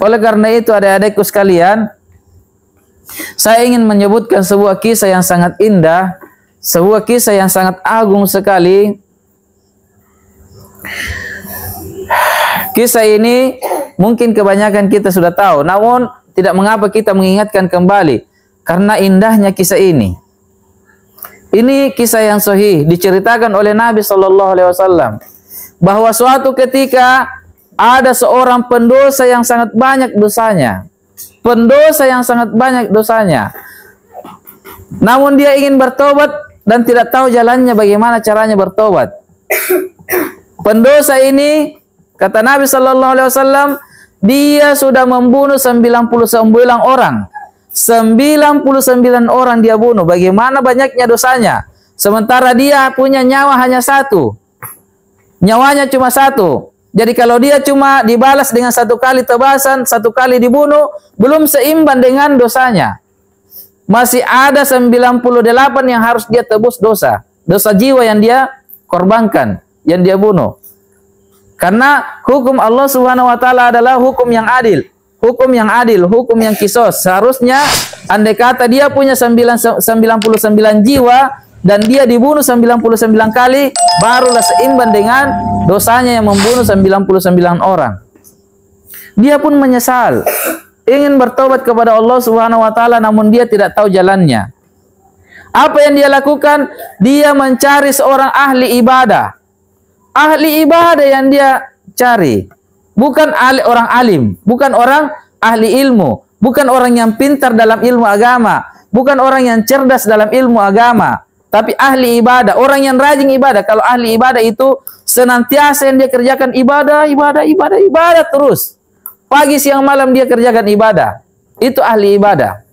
Oleh karena itu, adik-adikku sekalian, saya ingin menyebutkan sebuah kisah yang sangat indah, sebuah kisah yang sangat agung sekali. Kisah ini mungkin kebanyakan kita sudah tahu, namun tidak mengapa kita mengingatkan kembali karena indahnya kisah ini. Ini kisah yang sahih diceritakan oleh Nabi Shallallahu Alaihi Wasallam bahwa suatu ketika ada seorang pendosa yang sangat banyak dosanya, pendosa yang sangat banyak dosanya. Namun dia ingin bertobat dan tidak tahu jalannya, bagaimana caranya bertobat. Pendosa ini, kata Nabi Shallallahu Alaihi Wasallam, dia sudah membunuh 99 orang. 99 orang dia bunuh. Bagaimana banyaknya dosanya? Sementara dia punya nyawa hanya satu. Nyawanya cuma satu. Jadi kalau dia cuma dibalas dengan satu kali tebasan, satu kali dibunuh, belum seimbang dengan dosanya. Masih ada 98 yang harus dia tebus dosa. Dosa jiwa yang dia korbankan, yang dia bunuh. Karena hukum Allah Subhanahu wa taala adalah hukum yang adil. Hukum yang adil, hukum yang kisos. Seharusnya andai kata dia punya 99 jiwa dan dia dibunuh 99 kali, barulah seimbang dengan dosanya yang membunuh 99 orang. Dia pun menyesal, ingin bertobat kepada Allah Subhanahu wa taala, namun dia tidak tahu jalannya. Apa yang dia lakukan? Dia mencari seorang ahli ibadah. Ahli ibadah yang dia cari, bukan orang alim, bukan orang ahli ilmu, bukan orang yang pintar dalam ilmu agama, bukan orang yang cerdas dalam ilmu agama, tapi ahli ibadah, orang yang rajin ibadah. Kalau ahli ibadah itu senantiasa yang dia kerjakan ibadah terus. Pagi siang malam dia kerjakan ibadah. Itu ahli ibadah.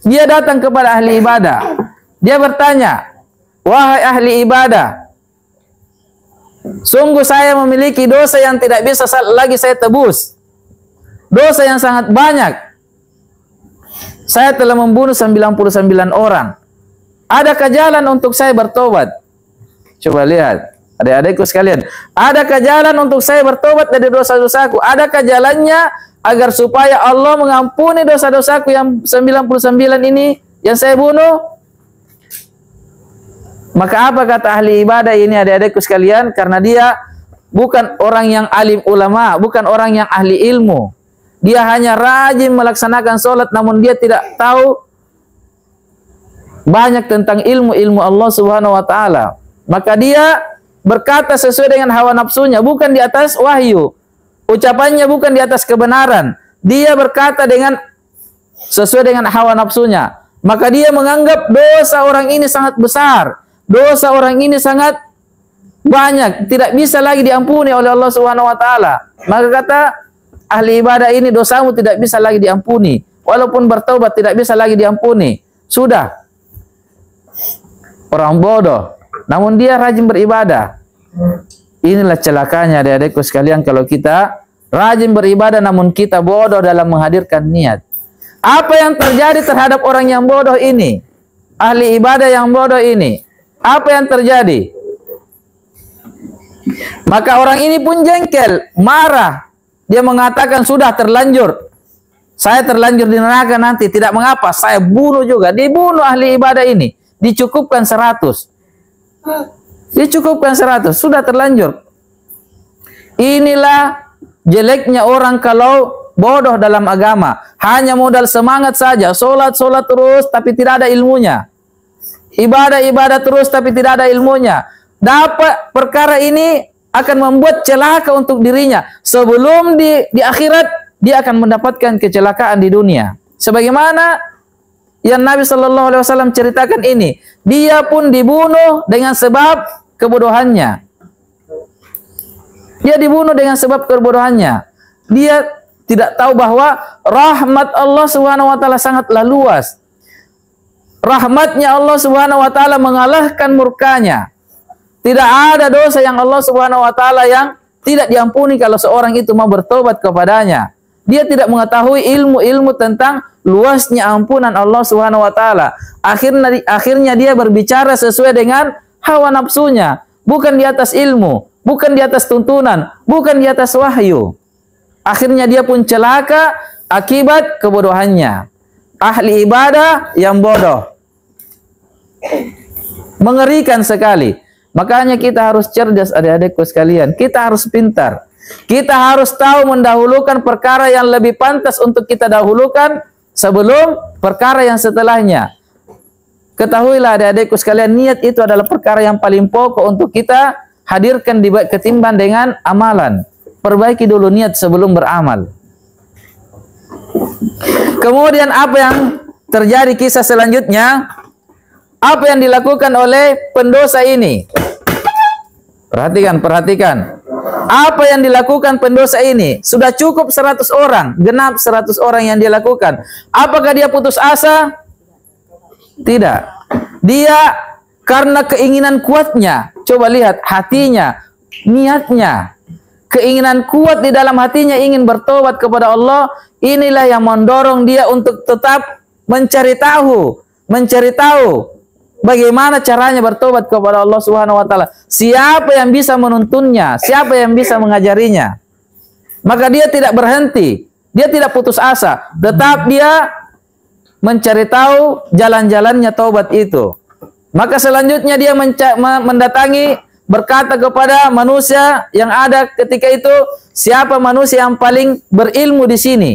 Dia datang kepada ahli ibadah. Dia bertanya, "Wahai ahli ibadah, sungguh saya memiliki dosa yang tidak bisa lagi saya tebus. Dosa yang sangat banyak. Saya telah membunuh 99 orang. Adakah jalan untuk saya bertobat?" Coba lihat, adik-adikku sekalian. Adakah jalan untuk saya bertobat dari dosa-dosaku? Adakah jalannya agar supaya Allah mengampuni dosa-dosaku yang 99 ini yang saya bunuh? Maka apa kata ahli ibadah ini, adik-adikku sekalian? Karena dia bukan orang yang alim ulama, bukan orang yang ahli ilmu. Dia hanya rajin melaksanakan sholat, namun dia tidak tahu banyak tentang ilmu Allah Subhanahu wa taala. Maka dia berkata sesuai dengan hawa nafsunya, bukan di atas wahyu. Ucapannya bukan di atas kebenaran. Dia berkata dengan sesuai dengan hawa nafsunya. Maka dia menganggap dosa orang ini sangat besar. Dosa orang ini sangat banyak, tidak bisa lagi diampuni oleh Allah Subhanahu wa taala. Maka kata ahli ibadah ini, dosamu tidak bisa lagi diampuni. Walaupun bertobat tidak bisa lagi diampuni. Sudah. Orang bodoh, namun dia rajin beribadah. Inilah celakanya adik-adikku sekalian kalau kita rajin beribadah namun kita bodoh dalam menghadirkan niat. Apa yang terjadi terhadap orang yang bodoh ini? Ahli ibadah yang bodoh ini. Apa yang terjadi? Maka orang ini pun jengkel, marah. Dia mengatakan, sudah terlanjur. Saya terlanjur di neraka nanti. Tidak mengapa, saya bunuh juga. Dibunuh ahli ibadah ini. Dicukupkan 100. Dicukupkan 100. Sudah terlanjur. Inilah jeleknya orang kalau bodoh dalam agama. Hanya modal semangat saja. Sholat terus, tapi tidak ada ilmunya. Ibadah terus tapi tidak ada ilmunya. Dapat perkara ini akan membuat celaka untuk dirinya. Sebelum di akhirat dia akan mendapatkan kecelakaan di dunia. Sebagaimana yang Nabi Shallallahu Alaihi Wasallam ceritakan ini, dia pun dibunuh dengan sebab kebodohannya. Dia dibunuh dengan sebab kebodohannya. Dia tidak tahu bahwa rahmat Allah Subhanahu wa taala sangatlah luas. Rahmatnya Allah Subhanahu wa taala mengalahkan murkanya. Tidak ada dosa yang Allah Subhanahu wa taala yang tidak diampuni kalau seorang itu mau bertobat kepadanya. Dia tidak mengetahui ilmu-ilmu tentang luasnya ampunan Allah Subhanahu wa taala. Akhirnya dia berbicara sesuai dengan hawa nafsunya, bukan di atas ilmu, bukan di atas tuntunan, bukan di atas wahyu. Akhirnya dia pun celaka akibat kebodohannya. Ahli ibadah yang bodoh. Mengerikan sekali. Makanya kita harus cerdas, adik-adikku sekalian. Kita harus pintar. Kita harus tahu mendahulukan perkara yang lebih pantas untuk kita dahulukan sebelum perkara yang setelahnya. Ketahuilah adik-adikku sekalian, niat itu adalah perkara yang paling pokok untuk kita hadirkan ketimbang dengan amalan. Perbaiki dulu niat sebelum beramal. Kemudian apa yang terjadi kisah selanjutnya? Apa yang dilakukan oleh pendosa ini? Perhatikan. Apa yang dilakukan pendosa ini? Sudah cukup 100 orang, genap 100 orang yang dia lakukan. Apakah dia putus asa? Tidak. Dia karena keinginan kuatnya, coba lihat hatinya, niatnya, keinginan kuat di dalam hatinya ingin bertobat kepada Allah, inilah yang mendorong dia untuk tetap mencari tahu bagaimana caranya bertobat kepada Allah Subhanahu wa taala. Siapa yang bisa menuntunnya? Siapa yang bisa mengajarinya? Maka dia tidak berhenti, dia tidak putus asa, tetap dia mencari tahu jalan-jalannya taubat itu. Maka selanjutnya dia mendatangi, berkata kepada manusia yang ada ketika itu, siapa manusia yang paling berilmu di sini?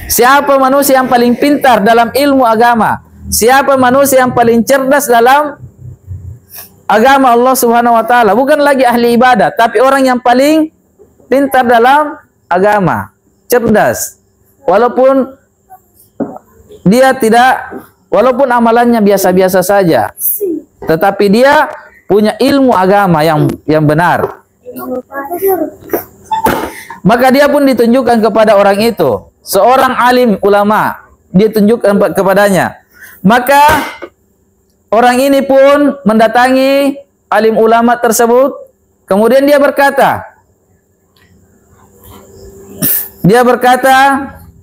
Siapa manusia yang paling pintar dalam ilmu agama? Siapa manusia yang paling cerdas dalam agama Allah Subhanahu wa taala? Bukan lagi ahli ibadah, tapi orang yang paling pintar dalam agama, cerdas. Walaupun amalannya biasa-biasa saja, tetapi dia punya ilmu agama yang benar. Maka dia pun ditunjukkan kepada orang itu, seorang alim ulama, dia tunjukkan kepadanya. Maka orang ini pun mendatangi alim ulama tersebut, kemudian dia berkata,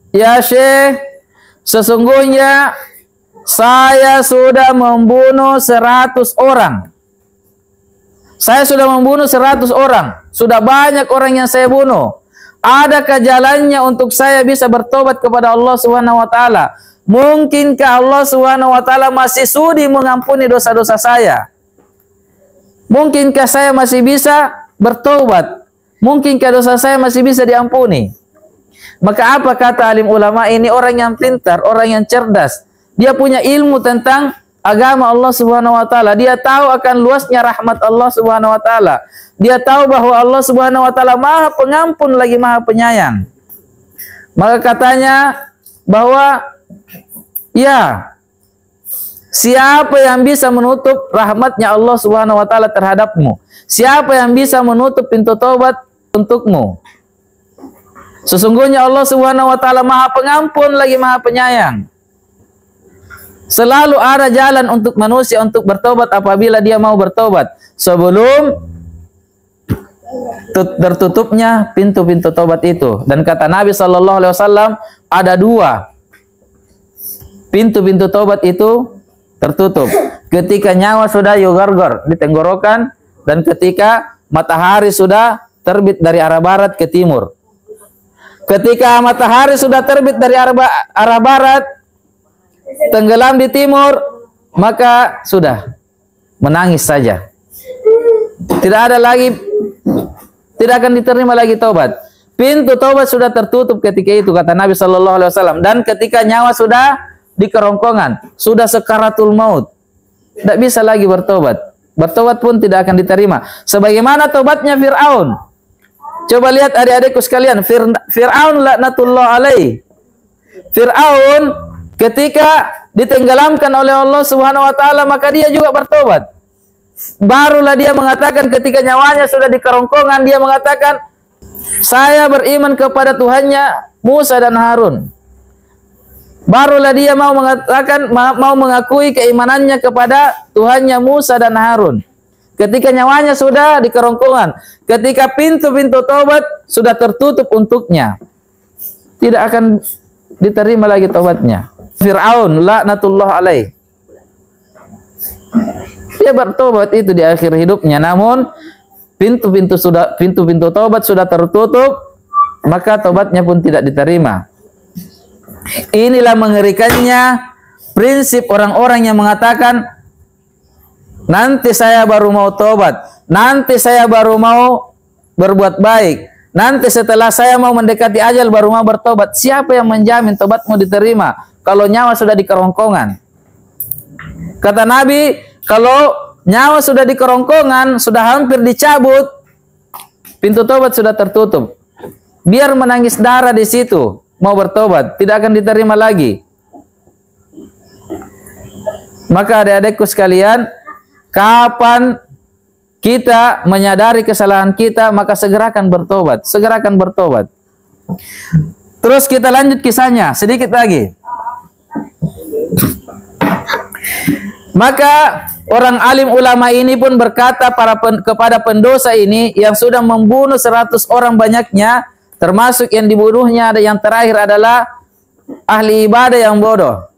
"Ya Syekh, sesungguhnya saya sudah membunuh 100 orang. Saya sudah membunuh 100 orang. Sudah banyak orang yang saya bunuh. Adakah jalannya untuk saya bisa bertobat kepada Allah Subhanahu wa taala? Mungkinkah Allah Subhanahu wa taala masih sudi mengampuni dosa-dosa saya? Mungkinkah saya masih bisa bertobat? Mungkinkah dosa saya masih bisa diampuni?" Maka apa kata alim ulama ini? Orang yang pintar, orang yang cerdas. Dia punya ilmu tentang agama Allah Subhanahu wa taala. Dia tahu akan luasnya rahmat Allah Subhanahu wa taala. Dia tahu bahwa Allah Subhanahu wa taala Maha Pengampun lagi Maha Penyayang. Maka katanya bahwa ya, siapa yang bisa menutup rahmatnya Allah Subhanahu wa taala terhadapmu? Siapa yang bisa menutup pintu taubat untukmu? Sesungguhnya Allah Subhanahu wa taala Maha Pengampun lagi Maha Penyayang. Selalu ada jalan untuk manusia untuk bertobat apabila dia mau bertobat, sebelum tertutupnya pintu-pintu tobat itu. Dan kata Nabi sallallahu alaihi wasallam, ada 2 pintu-pintu tobat itu tertutup. Ketika nyawa sudah yugargor di tenggorokan, dan ketika matahari sudah terbit dari arah barat ke timur. Ketika matahari sudah terbit dari arah barat, tenggelam di timur, maka sudah menangis saja. Tidak akan diterima lagi taubat. Pintu taubat sudah tertutup ketika itu, kata Nabi sallallahu alaihi wasallam. Dan ketika nyawa sudah di kerongkongan, sudah sekaratul maut, tidak bisa lagi bertobat. Bertobat pun tidak akan diterima. Sebagaimana tobatnya Fir'aun. Coba lihat adik-adikku sekalian, Fir'aun laknatullah alaih. Fir'aun ketika ditenggelamkan oleh Allah Subhanahu wa taala, maka dia juga bertobat. Barulah dia mengatakan ketika nyawanya sudah di kerongkongan, dia mengatakan, "Saya beriman kepada Tuhannya Musa dan Harun." Barulah dia mau mengakui keimanannya kepada Tuhannya Musa dan Harun. Ketika nyawanya sudah di kerongkongan, ketika pintu-pintu taubat sudah tertutup untuknya, tidak akan diterima lagi taubatnya. Fir'aun laknatullah alaih. Dia bertobat itu di akhir hidupnya, namun pintu-pintu tobat sudah tertutup, maka tobatnya pun tidak diterima. Inilah mengerikannya prinsip orang-orang yang mengatakan, nanti saya baru mau tobat, nanti saya baru mau berbuat baik, nanti setelah saya mau mendekati ajal baru mau bertobat. Siapa yang menjamin tobatmu diterima kalau nyawa sudah di kerongkongan? Kata Nabi, kalau nyawa sudah di kerongkongan, sudah hampir dicabut, pintu tobat sudah tertutup. Biar menangis darah di situ, mau bertobat, tidak akan diterima lagi. Maka adik-adikku sekalian, kapan kita menyadari kesalahan kita, maka segerakan bertobat, segerakan bertobat. Terus kita lanjut kisahnya sedikit lagi. Maka orang alim ulama ini pun berkata kepada pendosa ini yang sudah membunuh 100 orang banyaknya, termasuk yang dibunuhnya ada yang terakhir adalah ahli ibadah yang bodoh.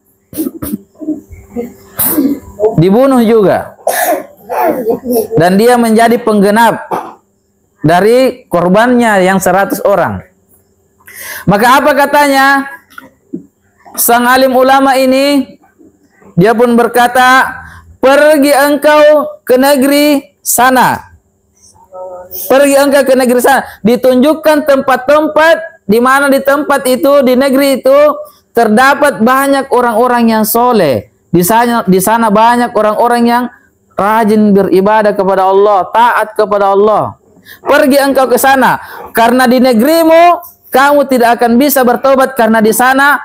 Dibunuh juga. Dan dia menjadi penggenap dari korbannya yang 100 orang. Maka apa katanya? Sang alim ulama ini, dia pun berkata, pergi engkau ke negeri sana. Pergi engkau ke negeri sana. Ditunjukkan tempat-tempat di mana di tempat itu, di negeri itu terdapat banyak orang-orang yang soleh. Di sana banyak orang-orang yang rajin beribadah kepada Allah, taat kepada Allah. Pergi engkau ke sana, karena di negerimu kamu tidak akan bisa bertobat, karena di sana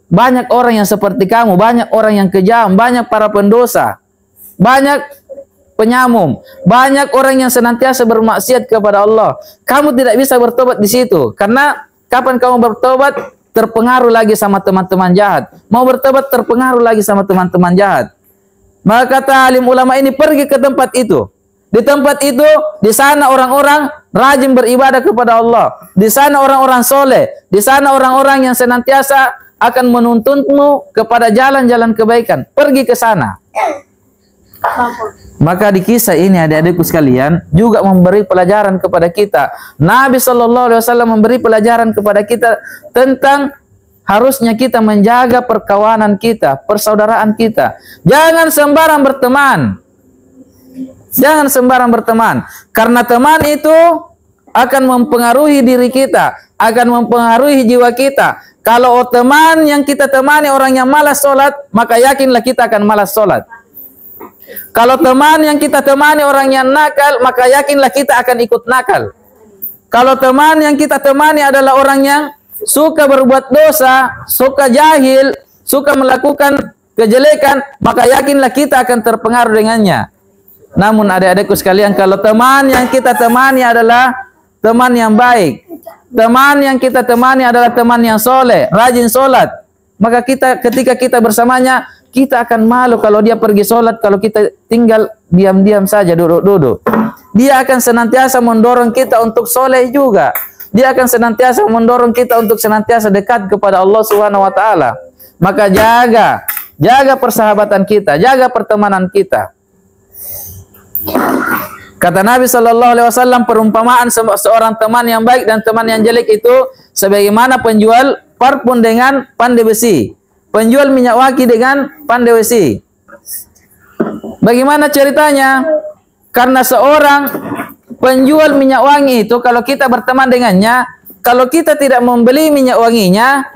banyak orang yang seperti kamu, banyak orang yang kejam, banyak para pendosa, banyak penyamum, banyak orang yang senantiasa bermaksiat kepada Allah. Kamu tidak bisa bertobat di situ, karena kapan kamu bertobat terpengaruh lagi sama teman-teman jahat. Mau bertobat terpengaruh lagi sama teman-teman jahat. Maka kata alim ulama ini, pergi ke tempat itu. Di tempat itu, di sana orang-orang rajin beribadah kepada Allah. Di sana orang-orang soleh. Di sana orang-orang yang senantiasa akan menuntunmu kepada jalan-jalan kebaikan. Pergi ke sana. Maka di kisah ini adik-adikku sekalian juga memberi pelajaran kepada kita. Nabi SAW memberi pelajaran kepada kita tentang harusnya kita menjaga perkawanan kita, persaudaraan kita. Jangan sembarang berteman. Jangan sembarang berteman. Karena teman itu akan mempengaruhi diri kita, akan mempengaruhi jiwa kita. Kalau teman yang kita temani orang yang malas sholat, maka yakinlah kita akan malas sholat. Kalau teman yang kita temani orang yang nakal, maka yakinlah kita akan ikut nakal. Kalau teman yang kita temani adalah orang yang suka berbuat dosa, suka jahil, suka melakukan kejelekan, maka yakinlah kita akan terpengaruh dengannya. Namun adik-adikku sekalian, kalau teman yang kita temani adalah teman yang baik, teman yang kita temani adalah teman yang soleh, rajin sholat, maka ketika kita bersamanya, kita akan malu kalau dia pergi sholat, kalau kita tinggal diam-diam saja, duduk-duduk. Dia akan senantiasa mendorong kita untuk soleh juga. Dia akan senantiasa mendorong kita untuk senantiasa dekat kepada Allah Subhanahu wa taala. Maka jaga persahabatan kita, jaga pertemanan kita. Kata Nabi SAW, perumpamaan seorang teman yang baik dan teman yang jelek itu sebagaimana penjual parfum dengan pandai besi, penjual minyak wangi dengan pandai besi. Bagaimana ceritanya? Karena seorang penjual minyak wangi itu, kalau kita berteman dengannya, kalau kita tidak membeli minyak wanginya,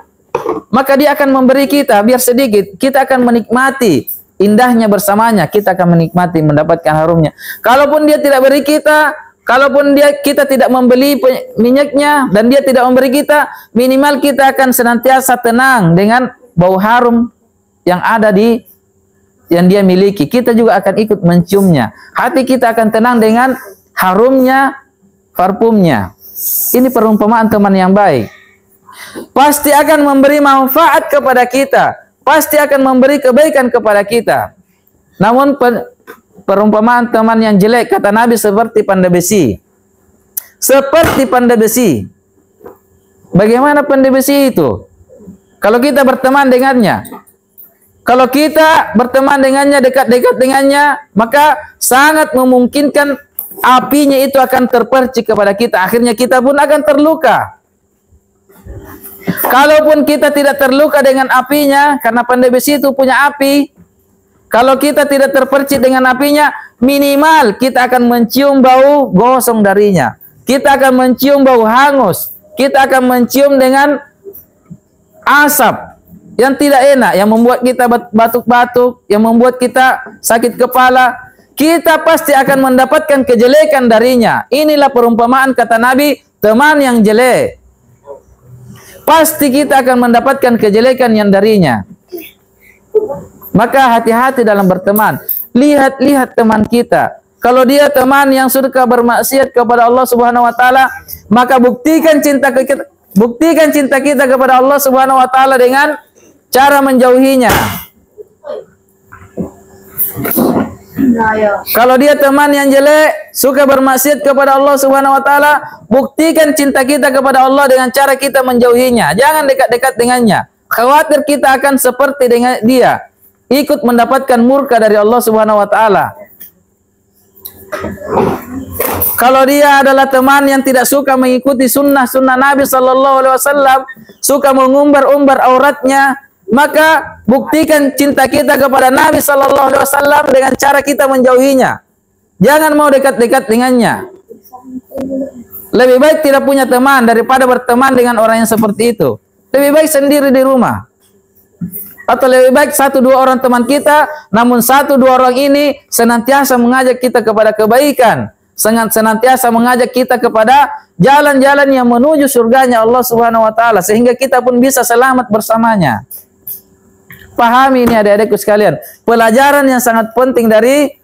maka dia akan memberi kita biar sedikit. Kita akan menikmati indahnya bersamanya, kita akan menikmati mendapatkan harumnya. Kalaupun dia tidak beri kita, kalaupun kita tidak membeli minyaknya dan dia tidak memberi kita, minimal kita akan senantiasa tenang dengan bau harum yang ada yang dia miliki. Kita juga akan ikut menciumnya. Hati kita akan tenang dengan harumnya, parfumnya. Ini perumpamaan teman yang baik. Pasti akan memberi manfaat kepada kita. Pasti akan memberi kebaikan kepada kita. Namun perumpamaan teman yang jelek, kata Nabi, seperti pandai besi. Seperti pandai besi. Bagaimana pandai besi itu? Kalau kita berteman dengannya, Kalau kita berteman dengannya, dekat-dekat dengannya, maka sangat memungkinkan apinya itu akan terpercik kepada kita. Akhirnya kita pun akan terluka. Kalaupun kita tidak terluka dengan apinya, karena pandai besi itu punya api, kalau kita tidak terpercik dengan apinya, minimal kita akan mencium bau gosong darinya. Kita akan mencium bau hangus. Kita akan mencium dengan asap yang tidak enak, yang membuat kita batuk-batuk, yang membuat kita sakit kepala. Kita pasti akan mendapatkan kejelekan darinya. Inilah perumpamaan kata Nabi, teman yang jelek. Pasti kita akan mendapatkan kejelekan yang darinya. Maka hati-hati dalam berteman. Lihat-lihat teman kita. Kalau dia teman yang suka bermaksiat kepada Allah Subhanahu wa taala, maka buktikan cinta kita kepada Allah Subhanahu wa taala dengan cara menjauhinya. Kalau dia teman yang jelek, suka bermaksiat kepada Allah Subhanahu wa taala, buktikan cinta kita kepada Allah dengan cara kita menjauhinya. Jangan dekat-dekat dengannya. Khawatir kita akan seperti dengan dia, ikut mendapatkan murka dari Allah Subhanahu wa taala. Kalau dia adalah teman yang tidak suka mengikuti sunnah Nabi sallallahu alaihi wasallam, suka mengumbar-umbar auratnya, maka buktikan cinta kita kepada Nabi sallallahu alaihi wasallam dengan cara kita menjauhinya. Jangan mau dekat-dekat dengannya. Lebih baik tidak punya teman daripada berteman dengan orang yang seperti itu. Lebih baik sendiri di rumah. Atau lebih baik 1-2 orang teman kita, namun 1-2 orang ini senantiasa mengajak kita kepada kebaikan, senantiasa mengajak kita kepada jalan-jalan yang menuju surganya Allah Subhanahu wa taala, sehingga kita pun bisa selamat bersamanya. Pahami ini adik-adikku sekalian, pelajaran yang sangat penting dari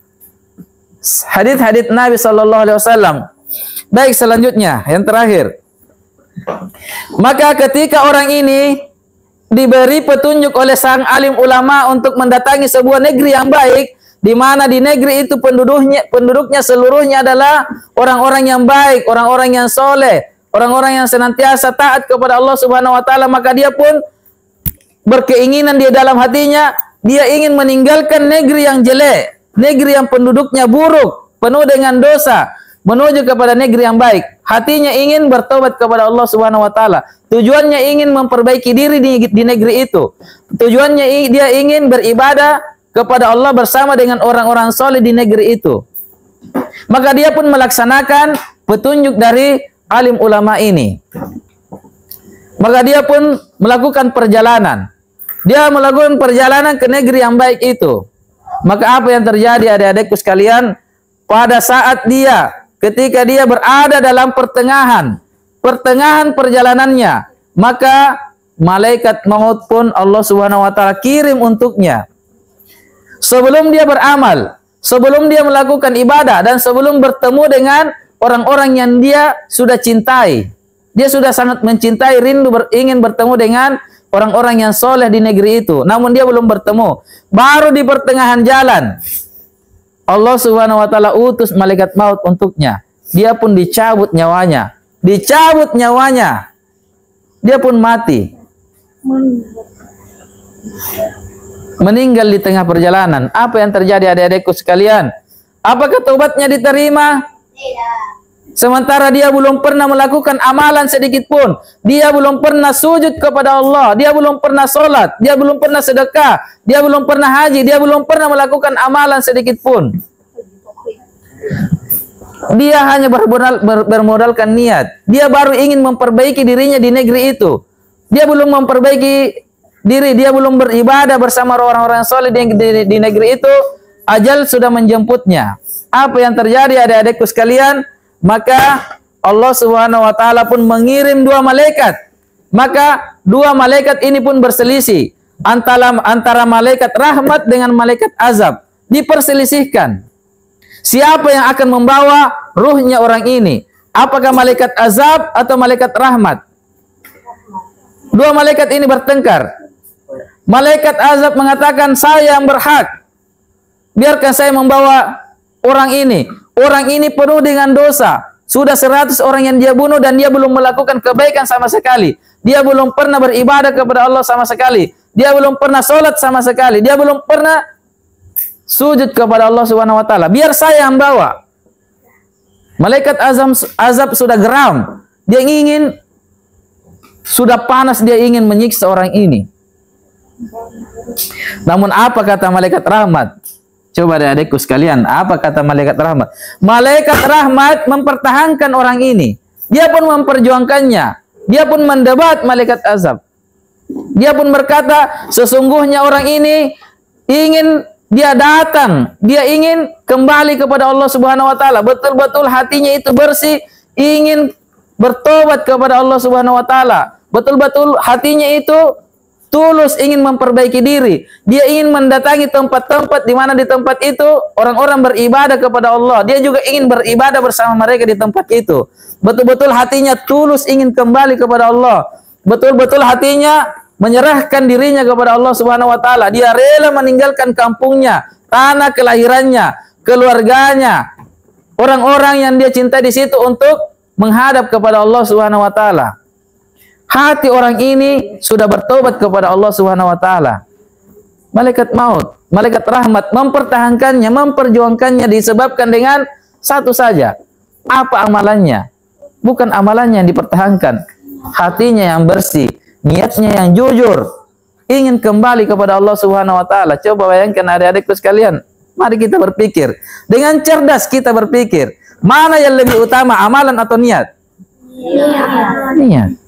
hadits-hadits Nabi sallallahu alaihi wasallam. Baik, selanjutnya yang terakhir. Maka ketika orang ini diberi petunjuk oleh sang alim ulama untuk mendatangi sebuah negeri yang baik, di mana di negeri itu penduduknya seluruhnya adalah orang-orang yang baik, orang-orang yang soleh, orang-orang yang senantiasa taat kepada Allah Subhanahu wa taala, maka dia pun berkeinginan di dalam hatinya, dia ingin meninggalkan negeri yang jelek, negeri yang penduduknya buruk, penuh dengan dosa, menuju kepada negeri yang baik. Hatinya ingin bertobat kepada Allah Subhanahu wa taala. Tujuannya ingin memperbaiki diri di negeri itu. Tujuannya dia ingin beribadah kepada Allah bersama dengan orang-orang soleh di negeri itu. Maka dia pun melaksanakan petunjuk dari alim ulama ini. Maka dia pun melakukan perjalanan. Dia melakukan perjalanan ke negeri yang baik itu. Maka apa yang terjadi adik-adikku sekalian? Pada saat ketika dia berada dalam pertengahan perjalanannya, maka malaikat maut pun Allah Subhanahu wa taala kirim untuknya. Sebelum dia beramal, sebelum dia melakukan ibadah, dan sebelum bertemu dengan orang-orang yang dia sudah cintai. Dia sudah sangat mencintai, rindu ingin bertemu dengan orang-orang yang soleh di negeri itu. Namun dia belum bertemu. Baru di pertengahan jalan, Allah Subhanahu wa taala utus malaikat maut untuknya. Dia pun dicabut nyawanya. Dia pun mati. Meninggal di tengah perjalanan. Apa yang terjadi adik-adikku sekalian? Apakah taubatnya diterima? Tidak. Sementara dia belum pernah melakukan amalan sedikit pun. Dia belum pernah sujud kepada Allah. Dia belum pernah sholat. Dia belum pernah sedekah. Dia belum pernah haji. Dia belum pernah melakukan amalan sedikit pun. Dia hanya bermodalkan niat. Dia baru ingin memperbaiki dirinya di negeri itu. Dia belum memperbaiki diri. Dia belum beribadah bersama orang-orang soleh di negeri itu. Ajal sudah menjemputnya. Apa yang terjadi adik-adikku sekalian? Maka Allah Subhanahu wa taala pun mengirim 2 malaikat. Maka 2 malaikat ini pun berselisih antara malaikat rahmat dengan malaikat azab. Diperselisihkan. Siapa yang akan membawa ruhnya orang ini? Apakah malaikat azab atau malaikat rahmat? 2 malaikat ini bertengkar. Malaikat azab mengatakan, saya yang berhak. Biarkan saya membawa orang ini. Orang ini penuh dengan dosa. Sudah 100 orang yang dia bunuh dan dia belum melakukan kebaikan sama sekali. Dia belum pernah beribadah kepada Allah sama sekali. dia belum pernah sholat sama sekali, dia belum pernah sujud kepada Allah Subhanahu wa taala. Biar saya yang bawa. Malaikat azab sudah geram. Dia ingin, sudah panas, dia ingin menyiksa orang ini. Namun apa kata malaikat rahmat? Coba adik-adikku sekalian, apa kata malaikat rahmat? Malaikat rahmat mempertahankan orang ini. Dia pun memperjuangkannya. Dia pun mendebat malaikat azab. Dia pun berkata, sesungguhnya orang ini ingin, dia datang, dia ingin kembali kepada Allah Subhanahu wa taala. Betul-betul hatinya itu bersih, ingin bertobat kepada Allah Subhanahu wa taala. Betul-betul hatinya itu tulus ingin memperbaiki diri. Dia ingin mendatangi tempat-tempat di mana di tempat itu orang-orang beribadah kepada Allah. Dia juga ingin beribadah bersama mereka di tempat itu. Betul-betul hatinya tulus ingin kembali kepada Allah. Betul-betul hatinya menyerahkan dirinya kepada Allah Subhanahu wa taala. Dia rela meninggalkan kampungnya, tanah kelahirannya, keluarganya, orang-orang yang dia cintai di situ untuk menghadap kepada Allah Subhanahu wa taala. Hati orang ini sudah bertobat kepada Allah Subhanahu wa taala. Malaikat maut, malaikat rahmat mempertahankannya, memperjuangkannya disebabkan dengan satu saja. Apa amalannya? Bukan amalannya yang dipertahankan. Hatinya yang bersih, niatnya yang jujur, ingin kembali kepada Allah Subhanahu wa taala. Coba bayangkan adik-adikku sekalian. Mari kita berpikir. Dengan cerdas kita berpikir, mana yang lebih utama, amalan atau niat? Niat.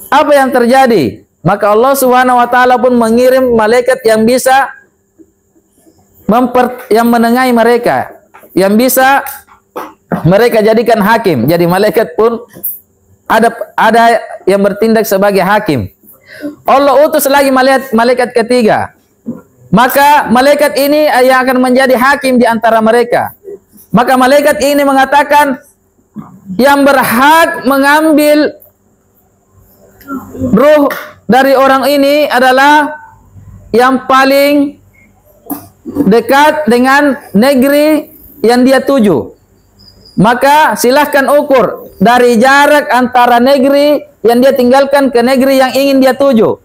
Apa yang terjadi? Maka Allah Subhanahu wa taala pun mengirim malaikat yang bisa yang menengahi mereka, yang bisa mereka jadikan hakim. Jadi malaikat pun ada yang bertindak sebagai hakim. Allah utus lagi malaikat ketiga. Maka malaikat ini yang akan menjadi hakim di antara mereka. Maka malaikat ini mengatakan, yang berhak mengambil ruh dari orang ini adalah yang paling dekat dengan negeri yang dia tuju. Maka silahkan ukur dari jarak antara negeri yang dia tinggalkan ke negeri yang ingin dia tuju.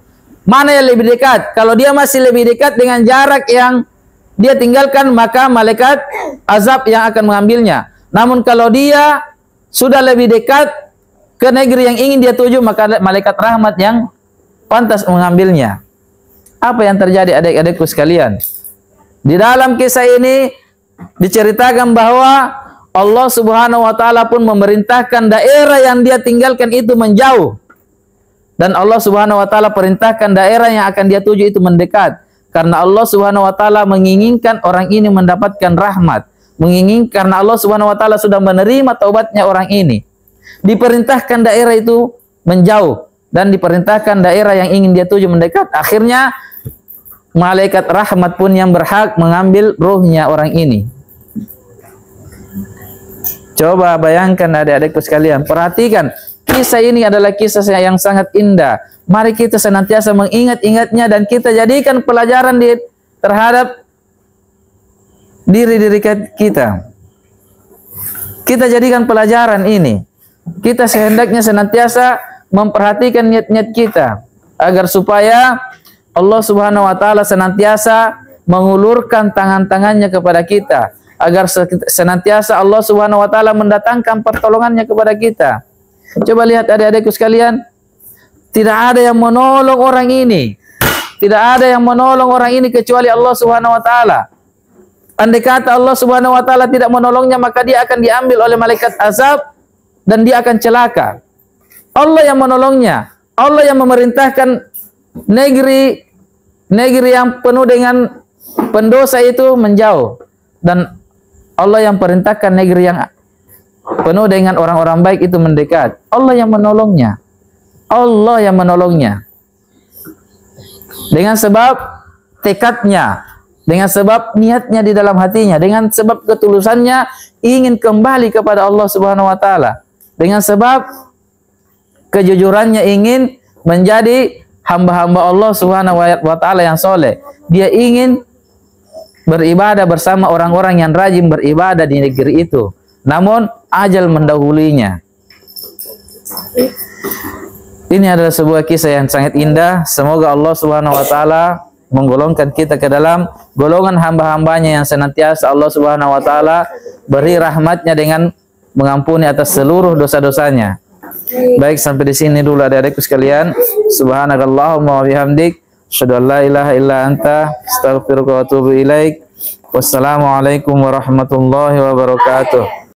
Mana yang lebih dekat? Kalau dia masih lebih dekat dengan jarak yang dia tinggalkan, maka malaikat azab yang akan mengambilnya. Namun kalau dia sudah lebih dekat ke negeri yang ingin dia tuju, maka malaikat rahmat yang pantas mengambilnya. Apa yang terjadi adik-adikku sekalian? Di dalam kisah ini diceritakan bahwa Allah Subhanahu wa taala pun memerintahkan daerah yang dia tinggalkan itu menjauh. Dan Allah Subhanahu wa taala perintahkan daerah yang akan dia tuju itu mendekat. Karena Allah Subhanahu wa taala menginginkan orang ini mendapatkan rahmat. Menginginkan, karena Allah Subhanahu wa taala sudah menerima taubatnya orang ini. Diperintahkan daerah itu menjauh dan diperintahkan daerah yang ingin dia tuju mendekat. Akhirnya malaikat rahmat pun yang berhak mengambil ruhnya orang ini. Coba bayangkan adik-adikku sekalian, perhatikan, kisah ini adalah kisah yang sangat indah. Mari kita senantiasa mengingat-ingatnya dan kita jadikan pelajaran terhadap diri-diri kita. Kita jadikan pelajaran ini. Kita sehendaknya senantiasa memperhatikan niat-niat kita agar supaya Allah Subhanahu wa taala senantiasa mengulurkan tangan-tangannya kepada kita, agar senantiasa Allah Subhanahu wa taala mendatangkan pertolongannya kepada kita. Coba lihat adik-adikku sekalian, tidak ada yang menolong orang ini. Tidak ada yang menolong orang ini kecuali Allah Subhanahu wa taala. Andai kata Allah Subhanahu wa taala tidak menolongnya, maka dia akan diambil oleh malaikat azab dan dia akan celaka. Allah yang menolongnya. Allah yang memerintahkan negeri yang penuh dengan pendosa itu menjauh, dan Allah yang perintahkan negeri yang penuh dengan orang-orang baik itu mendekat. Allah yang menolongnya. Allah yang menolongnya. Dengan sebab tekadnya, dengan sebab niatnya di dalam hatinya, dengan sebab ketulusannya ingin kembali kepada Allah Subhanahu wa taala, dengan sebab kejujurannya ingin menjadi hamba-hamba Allah Subhanahu wa taala yang soleh. Dia ingin beribadah bersama orang-orang yang rajin beribadah di negeri itu. Namun ajal mendahulinya. Ini adalah sebuah kisah yang sangat indah. Semoga Allah Subhanahu wa taala menggolongkan kita ke dalam golongan hamba-hambanya yang senantiasa Allah Subhanahu wa taala beri rahmatnya dengan mengampuni atas seluruh dosa-dosanya. Baik, sampai di sini dulu adik-adikku sekalian. Subhanakallahumma wa bihamdik, asyhadu an la ilaha illa anta, astaghfiruka wa atubu ilaik. Wassalamualaikum warahmatullahi wabarakatuh.